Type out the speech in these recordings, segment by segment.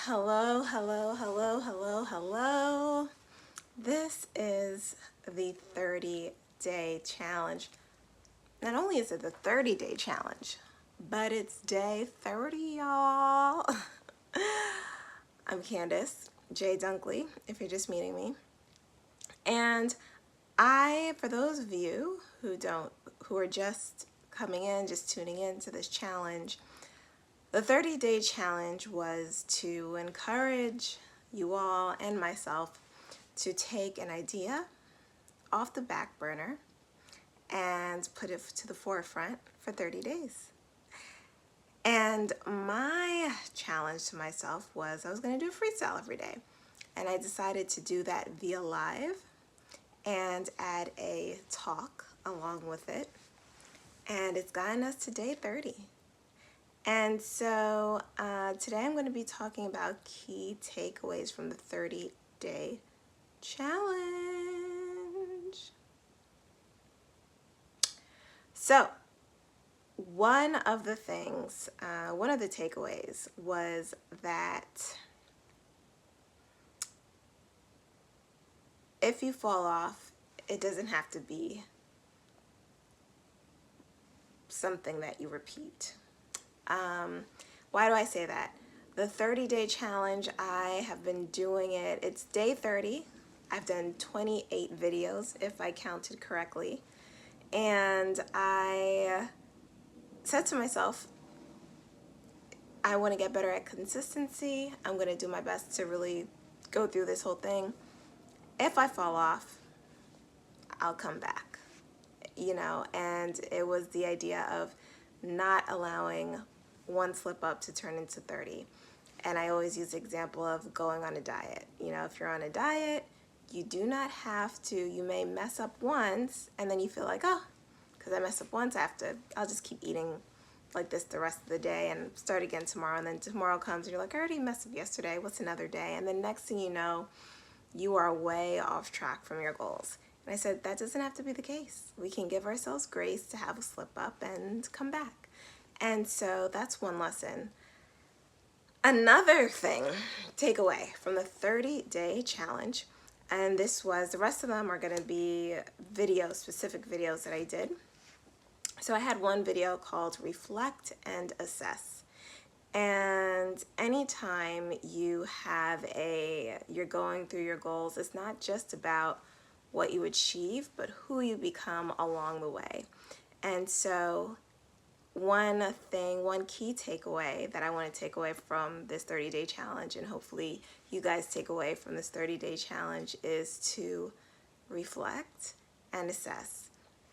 Hello, hello, hello, hello, hello. This is the 30-day challenge. Not only is it the 30-day challenge, but it's day 30, y'all. I'm Candace J. Dunkley, if you're just meeting me. And for those of you who are just coming in, just tuning in to this challenge, the 30-day challenge was to encourage you all and myself to take an idea off the back burner and put it to the forefront for 30 days. And my challenge to myself was I was going to do a freestyle every day. And I decided to do that via live and add a talk along with it. And it's gotten us to day 30. And so today I'm going to be talking about key takeaways from the 30-day challenge. So one of the takeaways was that if you fall off, it doesn't have to be something that you repeat. Why do I say that? The 30-day challenge, I have been doing it. It's day 30. I've done 28 videos, if I counted correctly. And I said to myself, I want to get better at consistency. I'm going to do my best to really go through this whole thing. If I fall off, I'll come back, and it was the idea of not allowing one slip up to turn into 30. And I always use the example of going on a diet. If you're on a diet, you do not have to, you may mess up once and then you feel like, oh, because I messed up once, I'll just keep eating like this the rest of the day and start again tomorrow. And then tomorrow comes and you're like, I already messed up yesterday, what's another day? And then next thing you know, you are way off track from your goals. And I said, that doesn't have to be the case. We can give ourselves grace to have a slip up and come back. And so that's one lesson. Another thing, takeaway from the 30-day challenge, and the rest of them are going to be specific videos that I did. So I had one video called Reflect and Assess. And anytime you're going through your goals, it's not just about what you achieve, but who you become along the way. And so one key takeaway that I want to take away from this 30-day challenge, and hopefully you guys take away from this 30-day challenge, is to reflect and assess.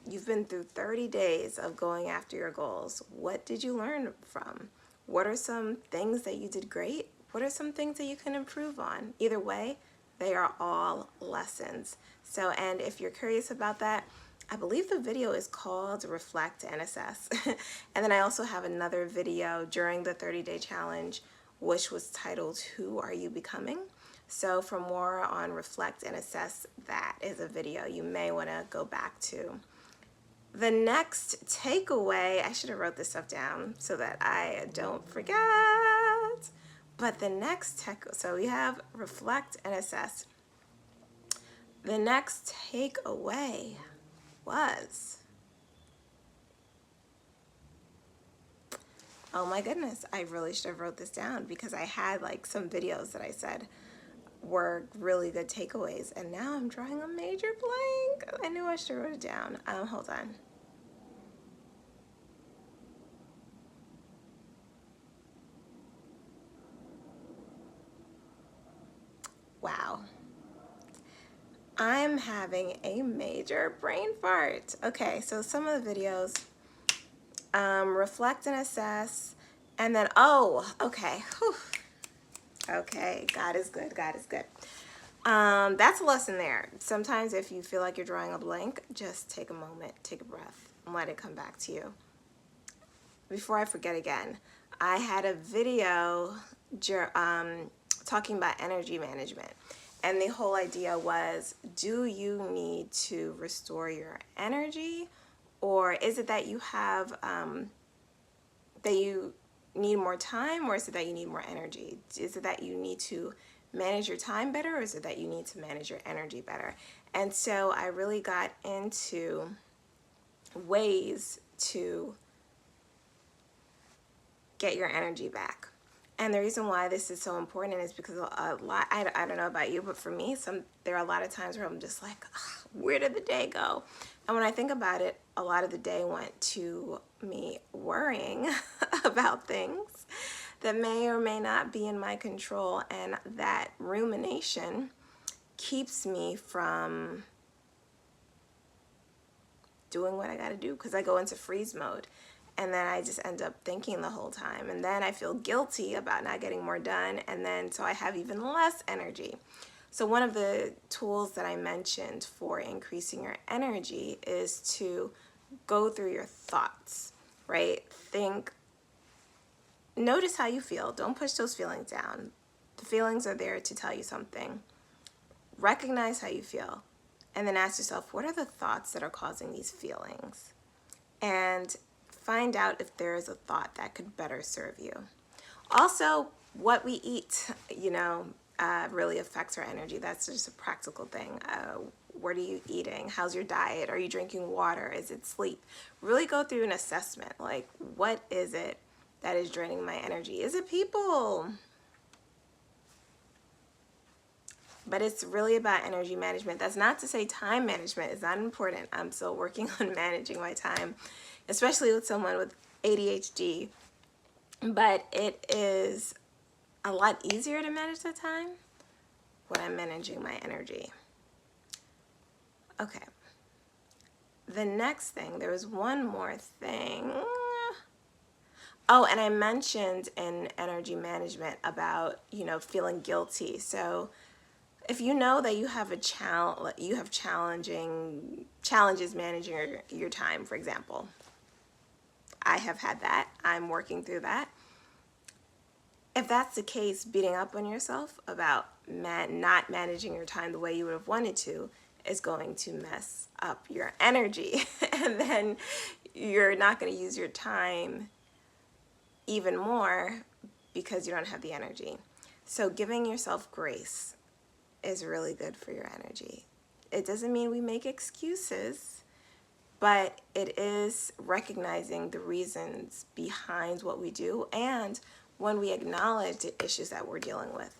You've been through 30 days of going after your goals. What did you learn from? What are some things that you did great? What are some things that you can improve on? Either way, they are all lessons. So, and if you're curious about that, I believe the video is called Reflect and Assess. And then I also have another video during the 30-day challenge, which was titled, Who Are You Becoming? So for more on Reflect and Assess, that is a video you may want to go back to. The next takeaway, I should have wrote this stuff down so that I don't forget. But the next so we have Reflect and Assess. The next takeaway was, oh my goodness, I really should have wrote this down because I had like some videos that I said were really good takeaways, and now I'm drawing a major blank. I knew I should have wrote it down. Hold on. Wow. I'm having a major brain fart. Okay, so some of the videos, reflect and assess, and then, okay. Whew. Okay, God is good, God is good. That's a lesson there. Sometimes if you feel like you're drawing a blank, just take a moment, take a breath, and let it come back to you. Before I forget again, I had a video talking about energy management. And the whole idea was, do you need to restore your energy? Or is it that you have, need more time, or is it that you need more energy? Is it that you need to manage your time better, or is it that you need to manage your energy better? And so I really got into ways to get your energy back. And the reason why this is so important is because a lot, I don't know about you, but for me, there are a lot of times where I'm just like, where did the day go? And when I think about it, a lot of the day went to me worrying about things that may or may not be in my control. And that rumination keeps me from doing what I got to do, because I go into freeze mode. And then I just end up thinking the whole time. And then I feel guilty about not getting more done. And then so I have even less energy. So one of the tools that I mentioned for increasing your energy is to go through your thoughts, right? Notice how you feel. Don't push those feelings down. The feelings are there to tell you something. Recognize how you feel. And then ask yourself, what are the thoughts that are causing these feelings? And find out if there is a thought that could better serve you. Also, what we eat, really affects our energy. That's just a practical thing. What are you eating? How's your diet? Are you drinking water? Is it sleep? Really go through an assessment. Like, what is it that is draining my energy? Is it people? But it's really about energy management. That's not to say time management is not important. I'm still working on managing my time, especially with someone with ADHD. But it is a lot easier to manage the time when I'm managing my energy. Okay. The next thing, there was one more thing. Oh, and I mentioned in energy management about, feeling guilty. So if you know that you have challenges managing your time, for example, I have had that. I'm working through that. If that's the case, beating up on yourself about not managing your time the way you would have wanted to is going to mess up your energy. And then you're not going to use your time even more because you don't have the energy. So giving yourself grace is really good for your energy. It doesn't mean we make excuses, but it is recognizing the reasons behind what we do. And when we acknowledge the issues that we're dealing with,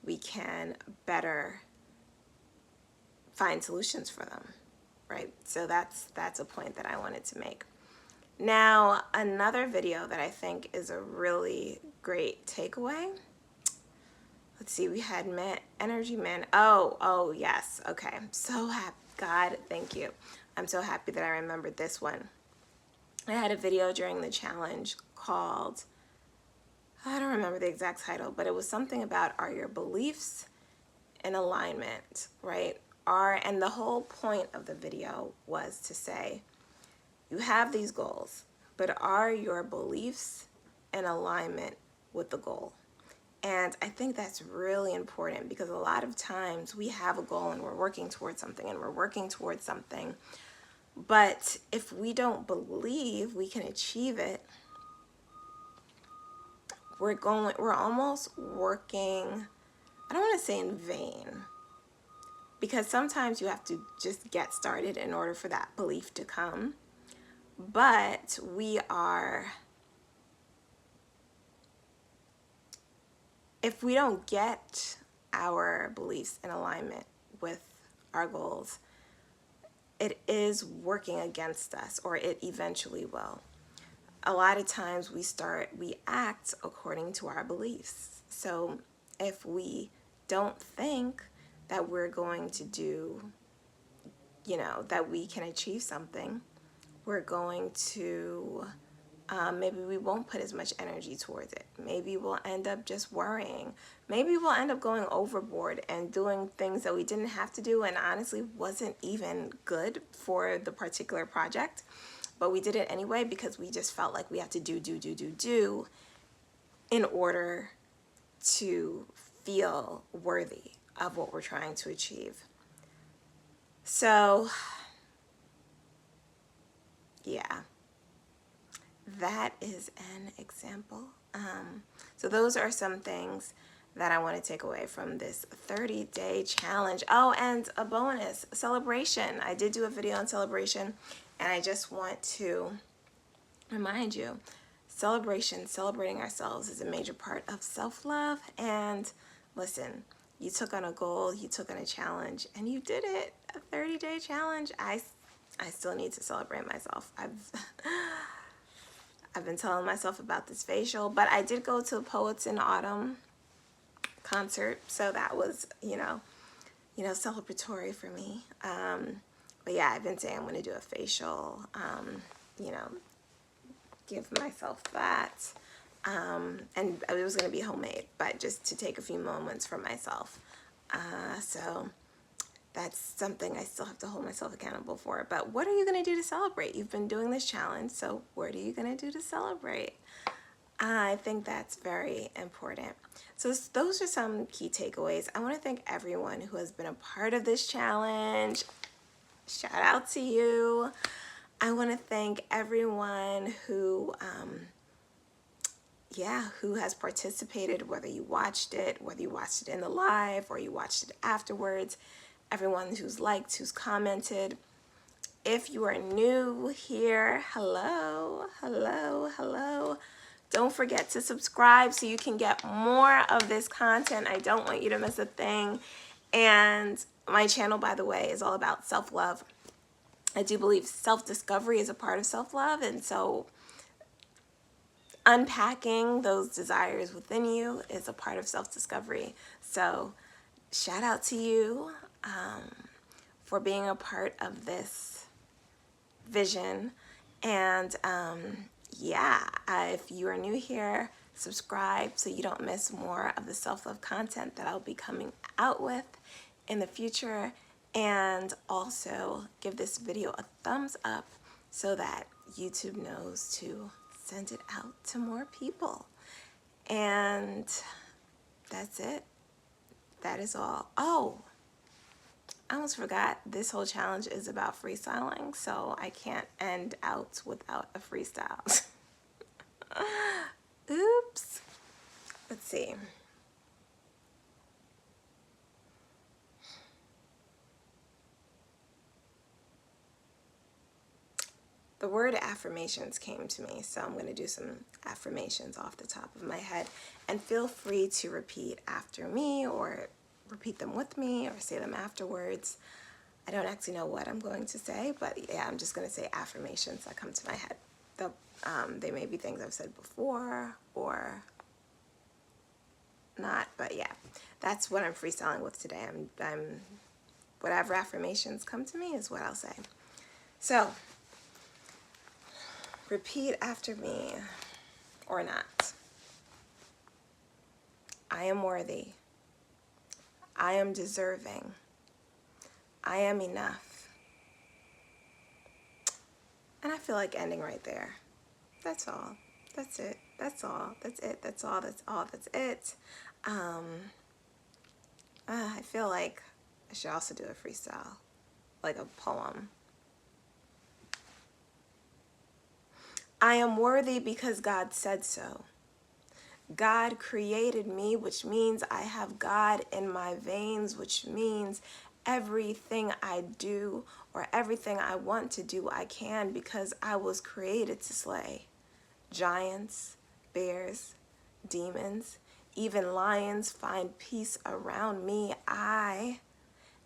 we can better find solutions for them, right? So that's a point that I wanted to make. Now, another video that I think is a really great takeaway. Let's see, we had energy man. Oh, yes. Okay. I'm so happy. God, thank you. I'm so happy that I remembered this one. I had a video during the challenge called, I don't remember the exact title, but it was something about, are your beliefs in alignment, right? And the whole point of the video was to say, you have these goals, but are your beliefs in alignment with the goal? And I think that's really important, because a lot of times we have a goal and we're working towards something but if we don't believe we can achieve it, we're almost working, I don't want to say in vain, because sometimes you have to just get started in order for that belief to come. But if we don't get our beliefs in alignment with our goals, it is working against us, or it eventually will. A lot of times we act according to our beliefs. So if we don't think that we're going to do, that we can achieve something, we're going to, maybe we won't put as much energy towards it. Maybe we'll end up just worrying. Maybe we'll end up going overboard and doing things that we didn't have to do and honestly wasn't even good for the particular project. But we did it anyway because we just felt like we had to do in order to feel worthy of what we're trying to achieve. So, yeah, that is an example So those are some things that I want to take away from this 30-day challenge. Oh, and a bonus, celebration. I did do a video on celebration, and I just want to remind you, celebrating ourselves is a major part of self-love. And listen, you took on a goal, you took on a challenge, and you did it. A 30-day challenge. I still need to celebrate myself. I've been telling myself about this facial, but I did go to Poets in Autumn concert, so that was, celebratory for me. But yeah, I've been saying I'm going to do a facial, you know, give myself that. And it was going to be homemade, but just to take a few moments for myself. So that's something I still have to hold myself accountable for. But what are you going to do to celebrate? You've been doing this challenge, so what are you going to do to celebrate? I think that's very important. So those are some key takeaways. I want to thank everyone who has been a part of this challenge. Shout out to you. I want to thank everyone who has participated, whether you watched it in the live or you watched it afterwards, everyone who's liked, who's commented. If you are new here, hello. Don't forget to subscribe so you can get more of this content. I don't want you to miss a thing. And my channel, by the way, is all about self-love. I do believe self-discovery is a part of self-love, and so unpacking those desires within you is a part of self-discovery. So shout out to you for being a part of this vision. And if you are new here, subscribe so you don't miss more of the self-love content that I'll be coming out with in the future. And also give this video a thumbs up so that YouTube knows to send it out to more people. And that's it. That is all. Oh, I almost forgot, this whole challenge is about freestyling, so I can't end out without a freestyle. Oops. Let's see. The word affirmations came to me, so I'm going to do some affirmations off the top of my head. And feel free to repeat after me, or repeat them with me, or say them afterwards. I don't actually know what I'm going to say, but yeah, I'm just going to say affirmations that come to my head. They may be things I've said before or not, but yeah, that's what I'm freestyling with today. I'm whatever affirmations come to me is what I'll say. So repeat after me, or not. I am worthy. I am deserving. I am enough. And I feel like ending right there. That's all. That's it. That's all. That's it. That's all. That's all. That's it. I feel like I should also do a freestyle, like a poem. I am worthy because God said so. God created me, which means I have God in my veins, which means everything I do or everything I want to do, I can, because I was created to slay giants, bears, demons, even lions find peace around me. I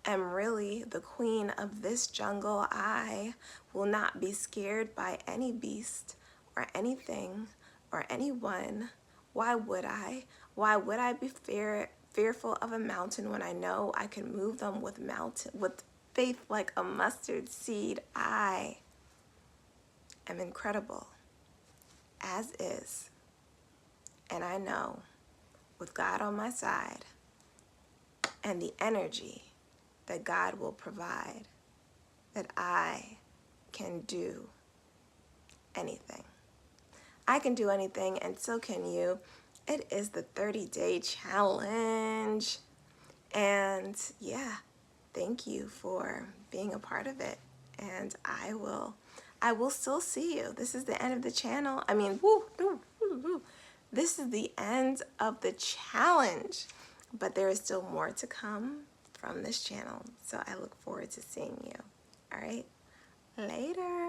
am really the queen of this jungle. I will not be scared by any beast or anything or anyone. Why would I? Why would I be fearful of a mountain when I know I can move them with faith like a mustard seed? I am incredible as is. And I know with God on my side and the energy that God will provide, that I can do anything. I can do anything, and so can you. It is the 30-day challenge. And yeah, thank you for being a part of it. And I will still see you. This is the end of the channel. I mean, this is the end of the challenge, but there is still more to come from this channel. So I look forward to seeing you. All right, later.